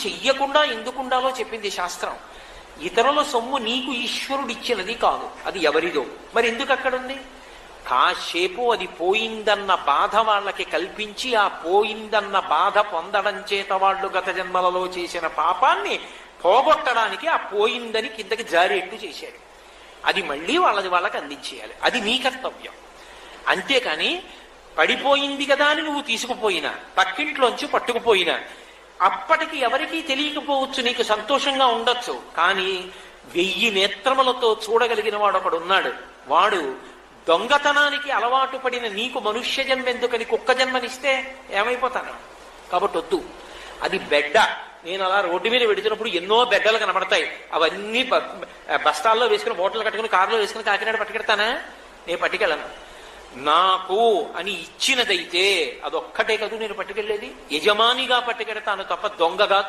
చెయ్యకుండా ఎందుకుండాలో చెప్పింది శాస్త్రం. ఇతరుల సొమ్ము నీకు ఈశ్వరుడిచ్చినది కాదు, అది ఎవరిదో. మరి ఎందుకు అక్కడుంది? కాసేపు అది పోయిందన్న బాధ వాళ్ళకి కల్పించి ఆ పోయిందన్న బాధ పొందడం చేత వాళ్ళు గత జన్మలలో చేసిన పాపాన్ని పోగొట్టడానికి ఆ పోయిందని కిందకి జారేట్టు చేశాడు. అది మళ్ళీ వాళ్ళకి అందించేయాలి. అది నీ కర్తవ్యం. అంతేకాని పడిపోయింది కదా అని నువ్వు తీసుకుపోయినా, పక్కింట్లోంచి పట్టుకుపోయినా అప్పటికి ఎవరికీ తెలియకపోవచ్చు, నీకు సంతోషంగా ఉండొచ్చు. కానీ 1000 నేత్రములతో చూడగలిగిన వాడు ఒకడు ఉన్నాడు. వాడు దొంగతనానికి అలవాటు పడిన నీకు మనుష్య జన్మ ఎందుకని కుక్క జన్మనిస్తే ఏమైపోతాను? కాబట్టి వద్దు. అది బెడ్డ. నేను అలా రోడ్డు మీద వెడుతున్నప్పుడు ఎన్నో బెడ్డలు కనబడతాయి. అవన్నీ బస్తాల్లో వేసుకుని, బోటలు కట్టుకుని, కారులో వేసుకుని కాకినాడ పట్టుకెడతానా? నేను పట్టుకెళ్ళను. నాకు అని ఇచ్చినదైతే అదొక్కటే కదూ నేను పట్టుకెళ్ళేది. యజమానిగా పట్టుకెడతాను తప్ప దొంగగా